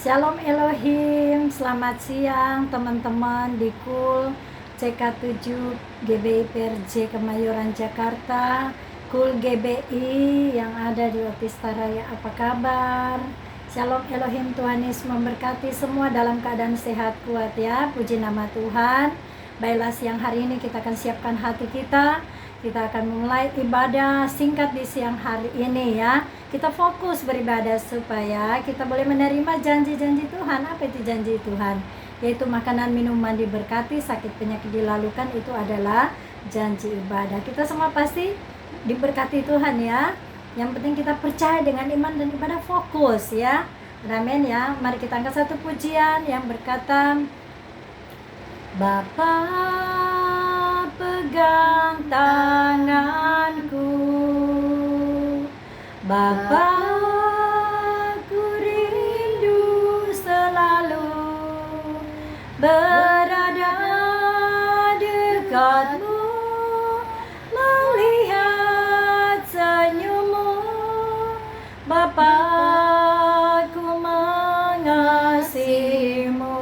Shalom Elohim, selamat siang teman-teman di KUL CK7 GBI PRJ Kemayoran Jakarta, KUL GBI yang ada di Otista Raya. Apa kabar? Shalom Elohim, Tuhan Yesus memberkati semua dalam keadaan sehat kuat ya. Puji nama Tuhan. Baiklah, siang hari ini kita akan siapkan hati kita. Kita akan memulai ibadah singkat di siang hari ini ya. Kita fokus beribadah supaya kita boleh menerima janji-janji Tuhan. Apa itu janji Tuhan? Yaitu makanan minuman diberkati, sakit penyakit dilalukan, itu adalah janji ibadah. Kita semua pasti diberkati Tuhan ya. Yang penting kita percaya dengan iman dan ibadah, fokus ya. Amin ya. Mari kita angkat satu pujian yang berkata, Bapa pegang tanganku, Bapa ku rindu selalu berada dekatmu, melihat senyummu, Bapa ku mengasihimu.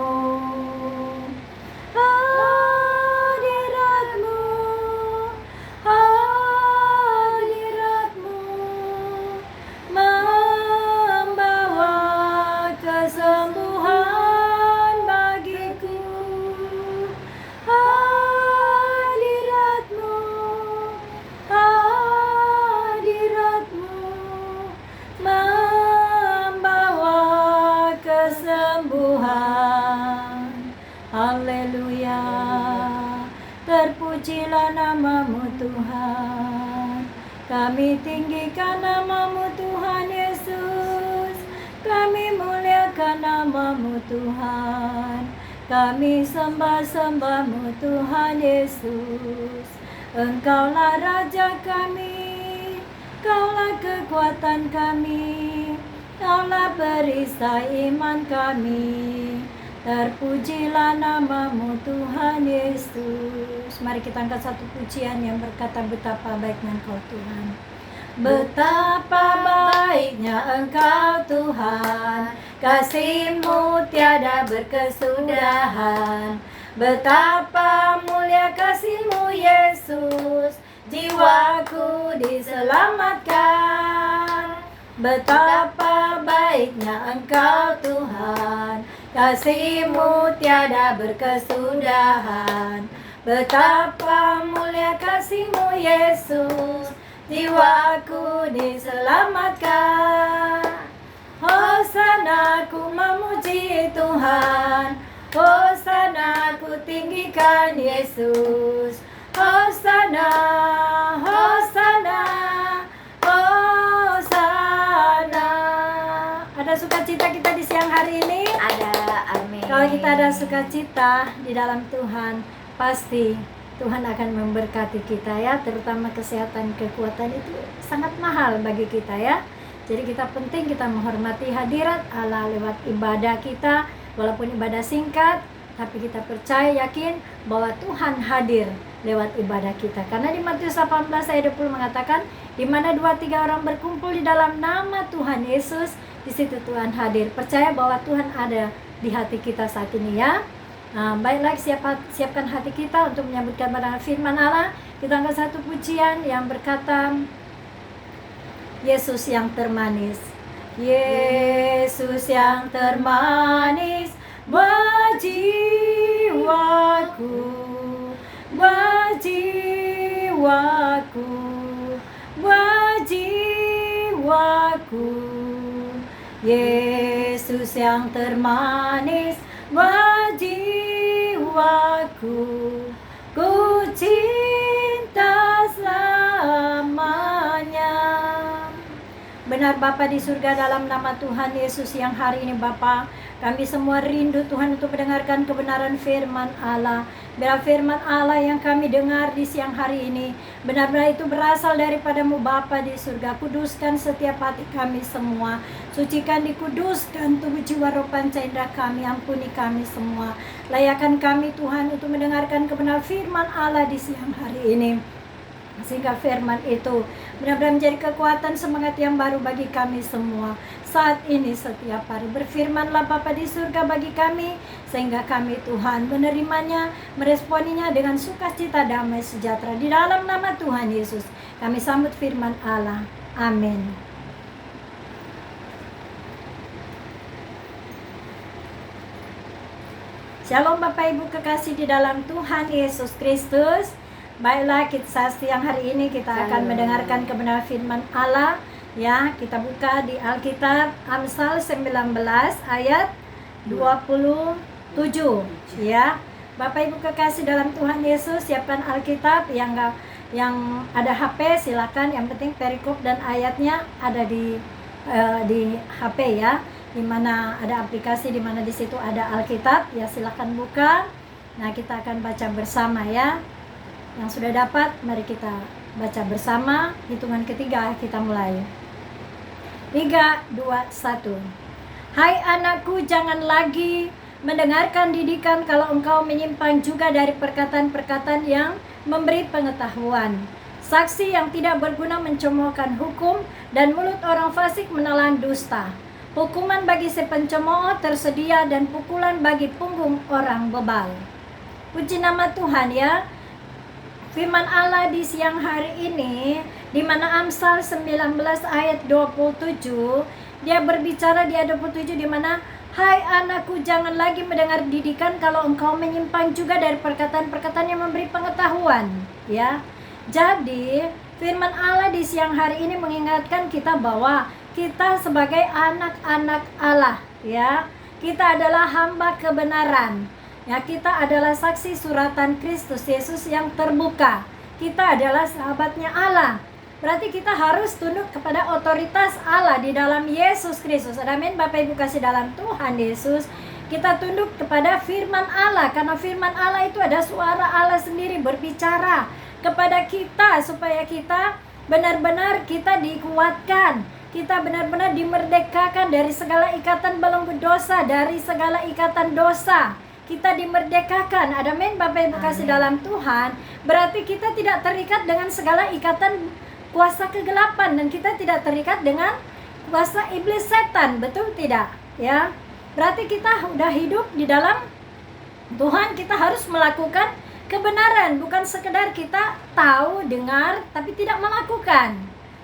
Haleluya, terpujilah namamu Tuhan. Kami tinggikan namamu Tuhan Yesus. Kami muliakan namamu Tuhan. Kami sembah-sembahmu Tuhan Yesus. Engkaulah Raja kami, Kaulah kekuatan kami, Kaulah perisai iman kami. Terpujilah namamu Tuhan Yesus. Mari kita angkat satu pujian yang berkata, betapa baiknya Engkau Tuhan. Betapa baiknya Engkau Tuhan, kasih-Mu tiada berkesudahan. Betapa mulia kasih-Mu Yesus, jiwaku diselamatkan. Betapa baiknya Engkau Tuhan, kasih-Mu tiada berkesudahan. Betapa mulia kasih-Mu Yesus, jiwaku diselamatkan. Hosana ku memuji Tuhan, Hosana ku tinggikan Yesus. Hosana, Hosana, Hosana. Ada sukacita kita di siang hari ini? Ada, amin. Kalau kita ada sukacita di dalam Tuhan, pasti Tuhan akan memberkati kita ya. Terutama kesehatan, kekuatan itu sangat mahal bagi kita ya. Jadi kita penting kita menghormati hadirat Allah lewat ibadah kita. Walaupun ibadah singkat, tapi kita percaya, yakin bahwa Tuhan hadir lewat ibadah kita. Karena di Matius 18 ayat 20 mengatakan, di mana 2-3 orang berkumpul di dalam nama Tuhan Yesus, di situ Tuhan hadir. Percaya bahwa Tuhan ada di hati kita saat ini ya. Baiklah, siapkan hati kita untuk menyambutkan kebenaran firman Allah. Kita angkat satu pujian yang berkata, Yesus yang termanis. Yesus yang termanis, berjiwaku, berjiwaku, berjiwaku. Yesus yang termanis, berjiwaku, ku cinta selamanya. Benar Bapa di surga, dalam nama Tuhan Yesus yang hari ini Bapa, kami semua rindu Tuhan untuk mendengarkan kebenaran firman Allah. Biar firman Allah yang kami dengar di siang hari ini benar-benar itu berasal daripada-Mu Bapa di surga. Kuduskan setiap hati kami semua, sucikan, dikuduskan tubuh jiwa roh panca indera kami. Ampuni kami semua, layakan kami Tuhan untuk mendengarkan kebenaran firman Allah di siang hari ini. Sehingga firman itu benar-benar menjadi kekuatan, semangat yang baru bagi kami semua saat ini setiap hari. Berfirmanlah Bapa di surga bagi kami, sehingga kami Tuhan menerimanya, meresponinya dengan sukacita, damai, sejahtera. Di dalam nama Tuhan Yesus kami sambut firman Allah. Amin. Shalom Bapak Ibu kekasih di dalam Tuhan Yesus Kristus. Baiklah, kita siang hari ini kita akan mendengarkan kebenaran firman Allah. Ya, kita buka di Alkitab Amsal 19 ayat 27. Ya, Bapak Ibu kekasih dalam Tuhan Yesus, siapkan Alkitab. Yang ada HP silakan. Yang penting perikop dan ayatnya ada di HP ya. Di mana ada aplikasi, di mana di situ ada Alkitab, ya silakan buka. Nah, kita akan baca bersama ya. Yang sudah dapat, mari kita baca bersama. Hitungan ketiga kita mulai. 3, 2, 1. Hai anakku, jangan lagi mendengarkan didikan kalau engkau menyimpang juga dari perkataan-perkataan yang memberi pengetahuan. Saksi yang tidak berguna mencemoohkan hukum, dan mulut orang fasik menelan dusta. Hukuman bagi si pencemooh tersedia, dan pukulan bagi punggung orang bebal. Puji nama Tuhan ya. Firman Allah di siang hari ini, di mana Amsal 19 ayat 27, dia berbicara di ayat 27 di mana, hai anakku, jangan lagi mendengar didikan kalau engkau menyimpang juga dari perkataan-perkataan yang memberi pengetahuan. Ya, jadi firman Allah di siang hari ini mengingatkan kita bahwa kita sebagai anak-anak Allah, ya, kita adalah hamba kebenaran. Ya, kita adalah saksi suratan Kristus Yesus yang terbuka. Kita adalah sahabatnya Allah. Berarti kita harus tunduk kepada otoritas Allah di dalam Yesus Kristus. Amin Bapak Ibu kasih dalam Tuhan Yesus. Kita tunduk kepada firman Allah, karena firman Allah itu ada suara Allah sendiri berbicara kepada kita, supaya kita benar-benar kita dikuatkan. Kita benar-benar dimerdekakan dari segala ikatan belenggu dosa, dari segala ikatan dosa. Kita dimerdekakan. Amin Bapak Ibu kasih dalam Tuhan. Berarti kita tidak terikat dengan segala ikatan kuasa kegelapan, dan kita tidak terikat dengan kuasa iblis setan. Betul tidak? Ya. Berarti kita udah hidup di dalam Tuhan. Kita harus melakukan kebenaran, bukan sekedar kita tahu, dengar, tapi tidak melakukan.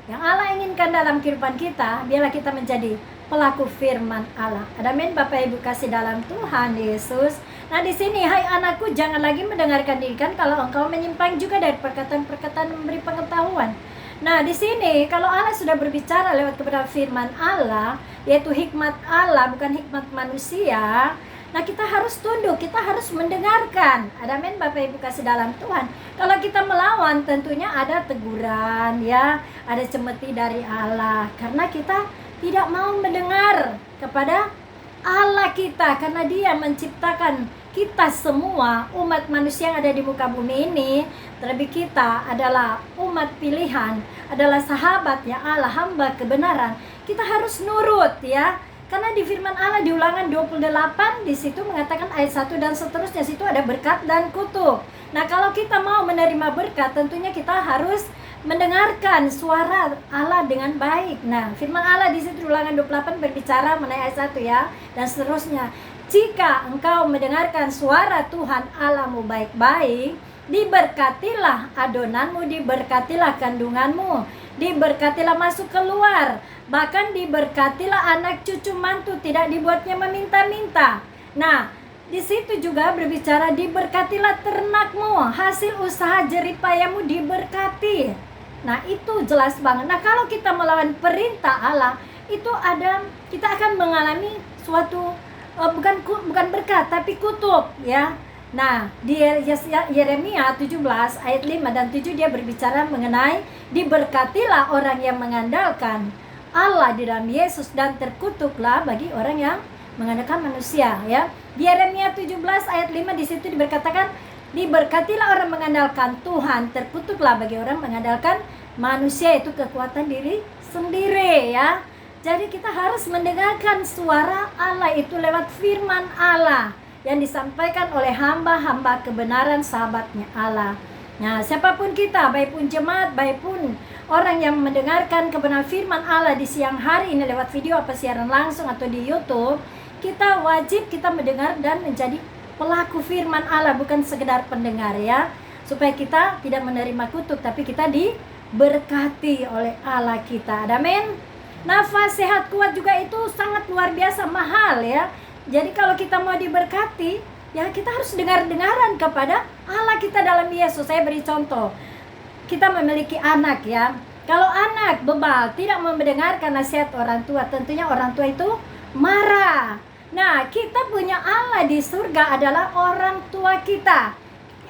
Yang Allah inginkan dalam kehidupan kita, biarlah kita menjadi pelaku firman Allah. Amin Bapak Ibu kasih dalam Tuhan Yesus. Nah, di sini, hai anakku, jangan lagi mendengarkan didikan kalau engkau menyimpang juga dari perkataan-perkataan memberi pengetahuan. Nah, di sini kalau Allah sudah berbicara lewat kepada firman Allah, yaitu hikmat Allah, bukan hikmat manusia. Nah, kita harus tunduk, kita harus mendengarkan. Amin Bapak Ibu kasih dalam Tuhan. Kalau kita melawan, tentunya ada teguran ya, ada cemeti dari Allah, karena kita tidak mau mendengar kepada Allah kita, karena Dia menciptakan kita semua, umat manusia yang ada di muka bumi ini. Terlebih kita adalah umat pilihan, adalah sahabatnya Allah, hamba kebenaran. Kita harus nurut ya. Karena di firman Allah di Ulangan 28 di situ mengatakan ayat 1 dan seterusnya, situ ada berkat dan kutuk. Nah, kalau kita mau menerima berkat, tentunya kita harus mendengarkan suara Allah dengan baik. Nah, firman Allah di situ Ulangan 28 berbicara mengenai ayat 1 ya, dan seterusnya. Jika engkau mendengarkan suara Tuhan Allahmu baik-baik, diberkatilah adonanmu, diberkatilah kandunganmu, diberkatilah masuk keluar, bahkan diberkatilah anak cucu mantu, tidak dibuatnya meminta-minta. Nah, di situ juga berbicara diberkatilah ternakmu, hasil usaha jeripayamu diberkati. Nah, itu jelas banget. Nah, kalau kita melawan perintah Allah, itu kita akan mengalami suatu bukan berkat tapi kutuk ya. Nah, di Yeremia 17 ayat 5 dan 7 dia berbicara mengenai diberkatilah orang yang mengandalkan Allah di dalam Yesus, dan terkutuklah bagi orang yang mengandalkan manusia ya. Di Yeremia 17 ayat 5 di situ diberkatakan diberkatilah orang mengandalkan Tuhan, terkutuklah bagi orang mengandalkan manusia, itu kekuatan diri sendiri ya. Jadi kita harus mendengarkan suara Allah itu lewat firman Allah yang disampaikan oleh hamba-hamba kebenaran, sahabatnya Allah. Nah, siapapun kita, baik pun jemaat, baik pun orang yang mendengarkan kebenaran firman Allah di siang hari ini lewat video apa siaran langsung atau di YouTube, kita wajib kita mendengar dan menjadi pelaku firman Allah, bukan sekedar pendengar ya. Supaya kita tidak menerima kutuk, tapi kita diberkati oleh Allah kita. Amin. Nafas sehat kuat juga itu sangat luar biasa mahal ya. Jadi kalau kita mau diberkati, ya kita harus dengar-dengaran kepada Allah kita dalam Yesus. Saya beri contoh. Kita memiliki anak ya. Kalau anak bebal tidak mau mendengarkan nasihat orang tua, tentunya orang tua itu marah. Nah, kita punya Allah di surga adalah orang tua kita.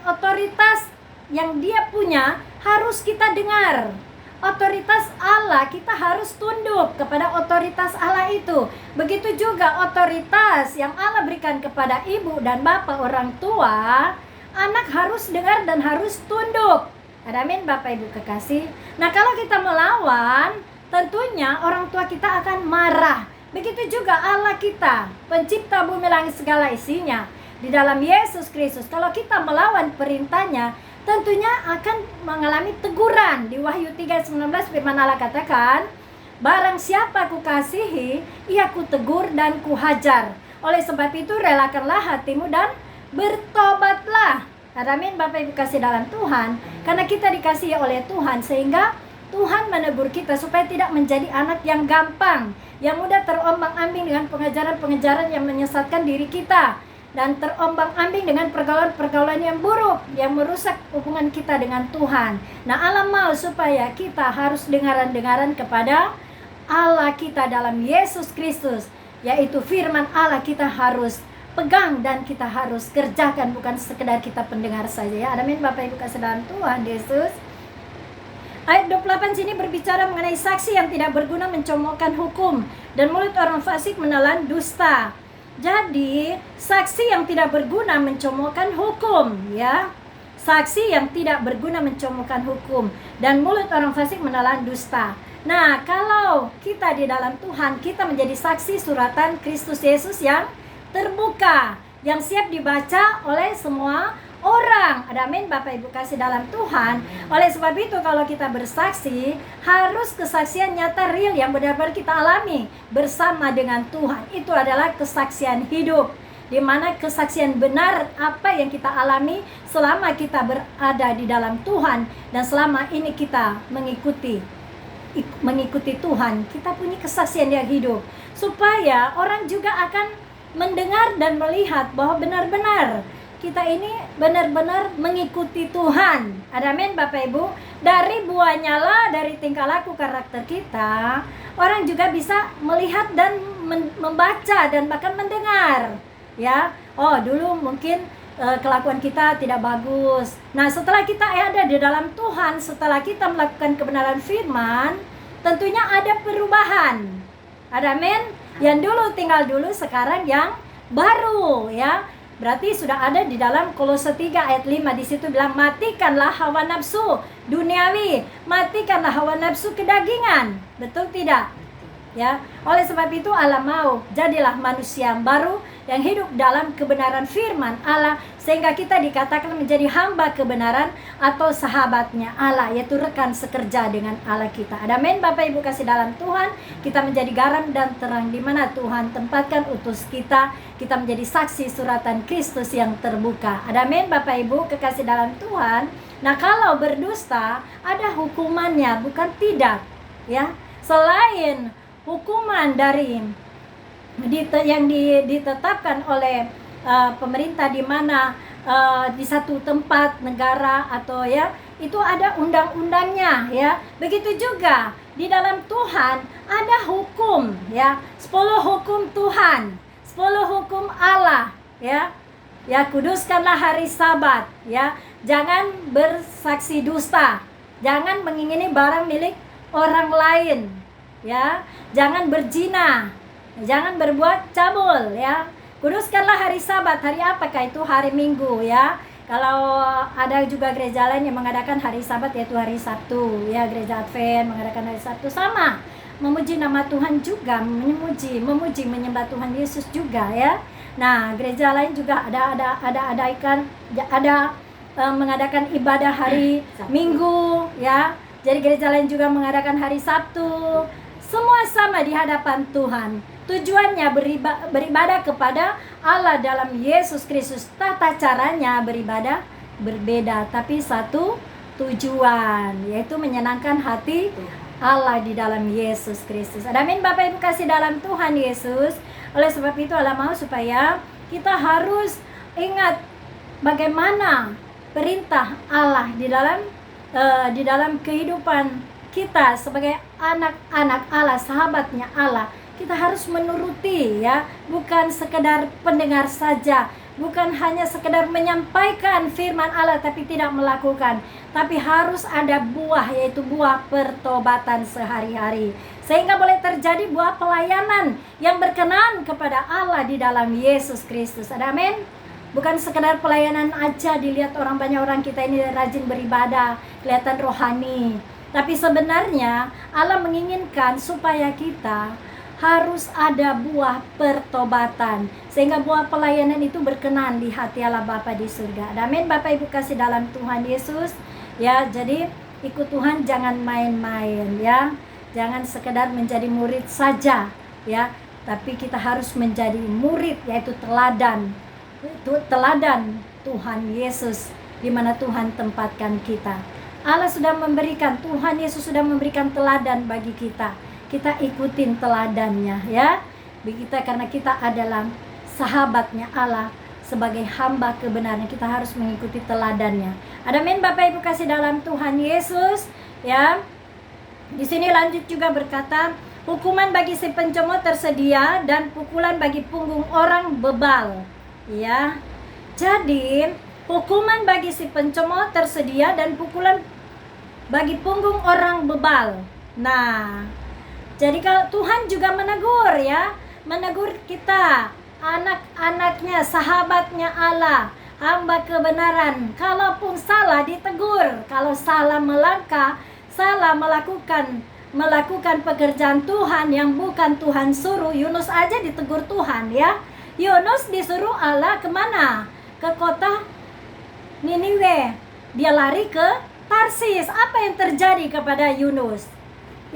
Otoritas yang dia punya harus kita dengar. Otoritas Allah, kita harus tunduk kepada otoritas Allah itu. Begitu juga otoritas yang Allah berikan kepada ibu dan bapak orang tua, anak harus dengar dan harus tunduk. Amin Bapak Ibu kekasih. Nah, kalau kita melawan, tentunya orang tua kita akan marah. Begitu juga Allah kita, pencipta bumi langit segala isinya, di dalam Yesus Kristus. Kalau kita melawan perintahnya, tentunya akan mengalami teguran. Di Wahyu 3:19 firman Allah katakan, barang siapa kukasihi, ia kutegur dan kuhajar. Oleh sebab itu relakanlah hatimu dan bertobatlah. Amin Bapak Ibu kasih dalam Tuhan. Karena kita dikasihi oleh Tuhan, sehingga Tuhan menegur kita supaya tidak menjadi anak yang gampang, yang mudah terombang-ambing dengan pengajaran-pengajaran yang menyesatkan diri kita, dan terombang-ambing dengan pergaulan-pergaulan yang buruk yang merusak hubungan kita dengan Tuhan. Nah, Allah mau supaya kita harus dengaran-dengaran kepada Allah kita dalam Yesus Kristus, yaitu firman Allah kita harus pegang dan kita harus kerjakan, bukan sekedar kita pendengar saja ya. Amin Bapak Ibu kasih dalam Tuhan Yesus. Ayat 28 sini berbicara mengenai saksi yang tidak berguna mencomokkan hukum, dan mulut orang fasik menelan dusta. Jadi, saksi yang tidak berguna mencomokkan hukum ya. Saksi yang tidak berguna mencomokkan hukum, dan mulut orang fasik menelan dusta. Nah, kalau kita di dalam Tuhan, kita menjadi saksi suratan Kristus Yesus yang terbuka, yang siap dibaca oleh semua orang. Amin Bapak Ibu kasih dalam Tuhan. Oleh sebab itu kalau kita bersaksi, harus kesaksian nyata real yang benar-benar kita alami bersama dengan Tuhan. Itu adalah kesaksian hidup, di mana kesaksian benar apa yang kita alami selama kita berada di dalam Tuhan, dan selama ini kita mengikuti Tuhan. Kita punya kesaksian yang hidup, supaya orang juga akan mendengar dan melihat bahwa benar-benar kita ini benar-benar mengikuti Tuhan. Amin Bapak Ibu. Dari buahnya lah, dari tingkah laku karakter kita, orang juga bisa melihat dan membaca dan bahkan mendengar ya. Oh, dulu mungkin kelakuan kita tidak bagus. Nah, setelah kita ada di dalam Tuhan, setelah kita melakukan kebenaran firman, tentunya ada perubahan. Amin. Yang dulu tinggal dulu, sekarang yang baru ya. Berarti sudah ada di dalam Kolose 3 ayat 5. Di situ bilang, matikanlah hawa nafsu duniawi, matikanlah hawa nafsu kedagingan. Betul tidak? Ya. Oleh sebab itu Allah mau jadilah manusia yang baru yang hidup dalam kebenaran firman Allah, sehingga kita dikatakan menjadi hamba kebenaran atau sahabatnya Allah, yaitu rekan sekerja dengan Allah kita. Amin Bapak Ibu kasih dalam Tuhan. Kita menjadi garam dan terang di mana Tuhan tempatkan utus kita. Kita menjadi saksi suratan Kristus yang terbuka. Amin Bapak Ibu kekasih dalam Tuhan. Nah, kalau berdusta ada hukumannya, bukan tidak ya. Selain hukuman dari yang ditetapkan oleh pemerintah, di mana di satu tempat negara atau ya, itu ada undang-undangnya ya. Begitu juga di dalam Tuhan ada hukum ya, 10 hukum Tuhan, 10 hukum Allah ya. Ya, kuduskanlah hari Sabat ya. Jangan bersaksi dusta, jangan mengingini barang milik orang lain ya, jangan berzina, jangan berbuat cabul ya. Kuduskanlah hari Sabat. Hari apakah itu? Hari Minggu ya. Kalau ada juga gereja lain yang mengadakan hari Sabat, yaitu hari Sabtu ya. Gereja Advent mengadakan hari Sabtu, sama memuji nama Tuhan juga, memuji menyembah Tuhan Yesus juga ya. Nah, gereja lain juga ada mengadakan ibadah hari Minggu, ya. Jadi gereja lain juga mengadakan hari Sabtu. Semua sama di hadapan Tuhan. Tujuannya beribadah kepada Allah dalam Yesus Kristus. Tata caranya beribadah berbeda, tapi satu tujuan, yaitu menyenangkan hati Allah di dalam Yesus Kristus. Amin Bapak Ibu kasih dalam Tuhan Yesus. Oleh sebab itu Allah mau supaya kita harus ingat bagaimana perintah Allah di dalam kehidupan kita sebagai anak-anak Allah, sahabatnya Allah. Kita harus menuruti, ya, bukan sekedar pendengar saja, bukan hanya sekedar menyampaikan firman Allah tapi tidak melakukan, tapi harus ada buah, yaitu buah pertobatan sehari-hari, sehingga boleh terjadi buah pelayanan yang berkenan kepada Allah di dalam Yesus Kristus. Amin. Bukan sekedar pelayanan aja dilihat orang, banyak orang kita ini rajin beribadah, kelihatan rohani. Tapi sebenarnya Allah menginginkan supaya kita harus ada buah pertobatan, sehingga buah pelayanan itu berkenan di hati Allah Bapa di surga. Amin Bapak Ibu kasih dalam Tuhan Yesus. Ya, jadi ikut Tuhan jangan main-main, ya. Jangan sekedar menjadi murid saja, ya. Tapi kita harus menjadi murid, yaitu teladan. Itu teladan Tuhan Yesus di mana Tuhan tempatkan kita. Allah sudah memberikan, Tuhan Yesus sudah memberikan teladan bagi kita. Kita ikutin teladannya, ya. Kita karena kita adalah sahabatnya Allah, sebagai hamba kebenaran kita harus mengikuti teladannya. Amin Bapak Ibu kasih dalam Tuhan Yesus, ya. Di sini lanjut juga berkata, hukuman bagi si pencemooh tersedia dan pukulan bagi punggung orang bebal. Ya, jadi hukuman bagi si pencemooh tersedia dan pukulan bagi punggung orang bebal. Nah, jadi kalau Tuhan juga menegur, ya, menegur kita, anak-anaknya, sahabatnya Allah, hamba kebenaran. Kalaupun salah ditegur, kalau salah melangkah, salah melakukan pekerjaan Tuhan yang bukan Tuhan suruh. Yunus aja ditegur Tuhan, ya. Yunus disuruh Allah kemana? Ke kota Niniwe. Dia lari ke Tarsis. Apa yang terjadi kepada Yunus?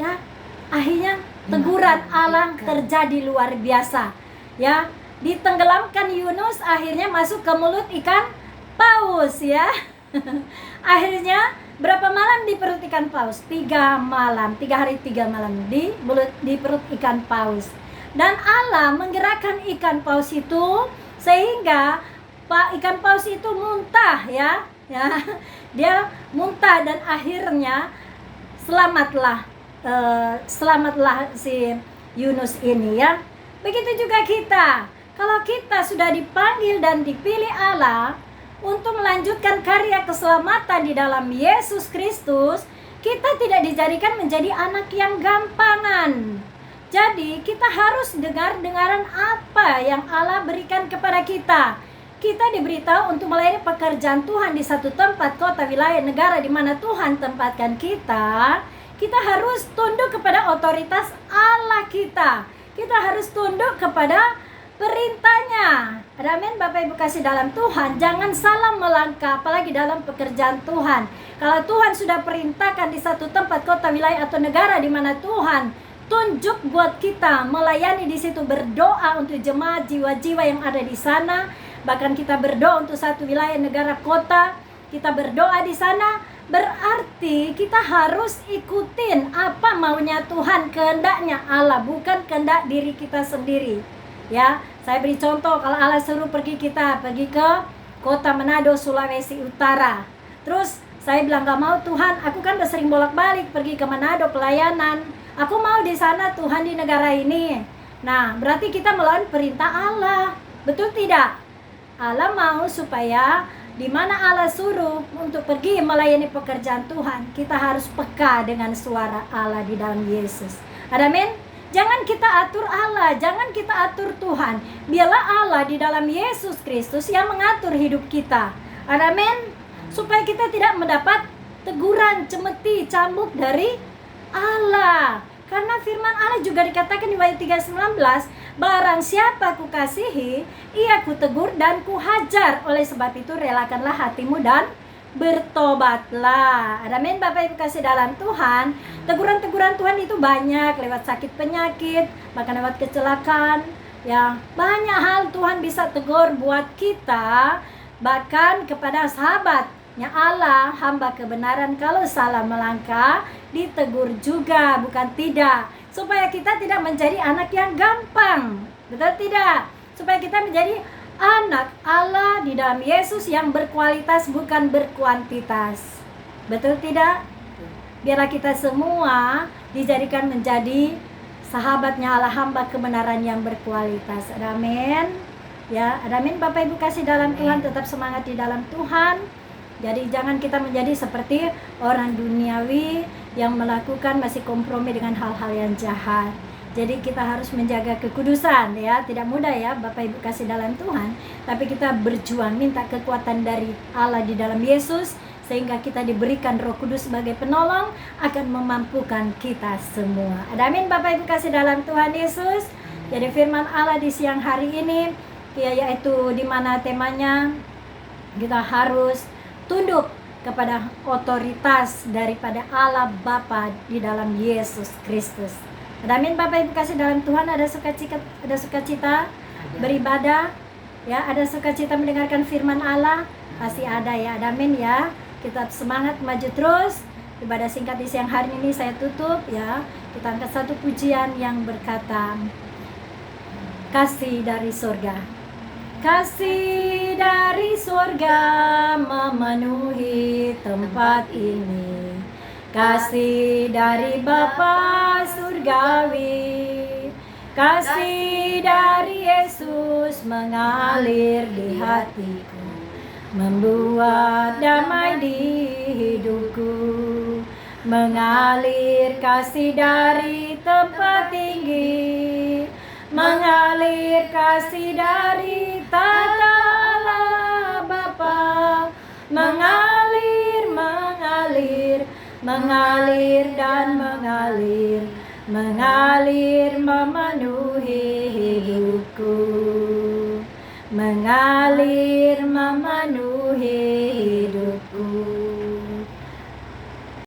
Ya, akhirnya teguran Allah terjadi luar biasa. Ya, ditenggelamkan Yunus, akhirnya masuk ke mulut ikan paus, ya. Akhirnya berapa malam di perut ikan paus? 3 malam, 3 hari 3 malam di perut ikan paus. Dan Allah menggerakkan ikan paus itu sehingga ikan paus itu muntah, ya. Dia muntah dan akhirnya selamatlah si Yunus ini, ya. Begitu juga kita. Kalau kita sudah dipanggil dan dipilih Allah untuk melanjutkan karya keselamatan di dalam Yesus Kristus, kita tidak dijadikan menjadi anak yang gampangan. Jadi kita harus dengaran apa yang Allah berikan kepada kita. Kita diberitahu untuk melayani pekerjaan Tuhan di satu tempat, kota, wilayah, negara di mana Tuhan tempatkan kita. Kita harus tunduk kepada otoritas Allah kita. Kita harus tunduk kepada perintahnya. Amin Bapak Ibu kasih dalam Tuhan. Jangan salah melangkah, apalagi dalam pekerjaan Tuhan. Kalau Tuhan sudah perintahkan di satu tempat, kota, wilayah, atau negara di mana Tuhan tunjuk buat kita melayani di situ, berdoa untuk jemaat jiwa-jiwa yang ada di sana, bahkan kita berdoa untuk satu wilayah, negara, kota, kita berdoa di sana, berarti kita harus ikutin apa maunya Tuhan, kehendaknya Allah, bukan kehendak diri kita sendiri. Ya, saya beri contoh, kalau Allah suruh pergi ke kota Manado, Sulawesi Utara, terus saya bilang gak mau Tuhan, aku kan udah sering bolak-balik pergi ke Manado pelayanan, aku mau di sana Tuhan, di negara ini. Nah, berarti kita melawan perintah Allah. Betul tidak? Allah mau supaya di mana Allah suruh untuk pergi melayani pekerjaan Tuhan, kita harus peka dengan suara Allah di dalam Yesus. Amin. Jangan kita atur Allah, jangan kita atur Tuhan. Biarlah Allah di dalam Yesus Kristus yang mengatur hidup kita. Amin. Supaya kita tidak mendapat teguran, cemeti, cambuk dari Allah. Karena firman Allah juga dikatakan di ayat 3:19, barang siapa kukasihi, ia kutegur dan kuhajar. Oleh sebab itu relakanlah hatimu dan bertobatlah. Amin Bapak Ibu kasih dalam Tuhan. Teguran-teguran Tuhan itu banyak, lewat sakit penyakit, bahkan lewat kecelakaan. Ya, banyak hal Tuhan bisa tegur buat kita, bahkan kepada sahabatnya Allah, hamba kebenaran, kalau salah melangkah ditegur juga, bukan tidak, supaya kita tidak menjadi anak yang gampang. Betul tidak? Supaya kita menjadi anak Allah di dalam Yesus yang berkualitas, bukan berkuantitas. Betul tidak? Biarlah kita semua dijadikan menjadi sahabatnya Allah, hamba kebenaran yang berkualitas. Amin. Ya, amin Bapak Ibu kasih dalam Tuhan, tetap semangat di dalam Tuhan. Jadi jangan kita menjadi seperti orang duniawi yang melakukan masih kompromi dengan hal-hal yang jahat. Jadi kita harus menjaga kekudusan, ya. Tidak mudah ya Bapak Ibu kasih dalam Tuhan, tapi kita berjuang minta kekuatan dari Allah di dalam Yesus, sehingga kita diberikan Roh Kudus sebagai penolong, akan memampukan kita semua. Amin Bapak Ibu kasih dalam Tuhan Yesus. Jadi firman Allah di siang hari ini, ya, yaitu di mana temanya kita harus tunduk kepada otoritas daripada Allah Bapa di dalam Yesus Kristus. Amin Bapak Ibu kasih dalam Tuhan. Ada sukacita beribadah, ya, ada sukacita mendengarkan firman Allah, pasti ada ya. Amin ya. Kita semangat maju terus. Ibadah singkat di siang hari ini saya tutup ya. Kita angkat satu pujian yang berkata, kasih dari surga. Kasih dari surga memenuhi tempat ini. Kasih dari Bapa surgawi, kasih dari Yesus mengalir di hatiku, membuat damai di hidupku. Mengalir kasih dari tempat tinggi, mengalir kasih dari tata Allah Bapa, mengalir, mengalir, mengalir dan mengalir, mengalir memenuhi hidupku, mengalir memenuhi hidupku.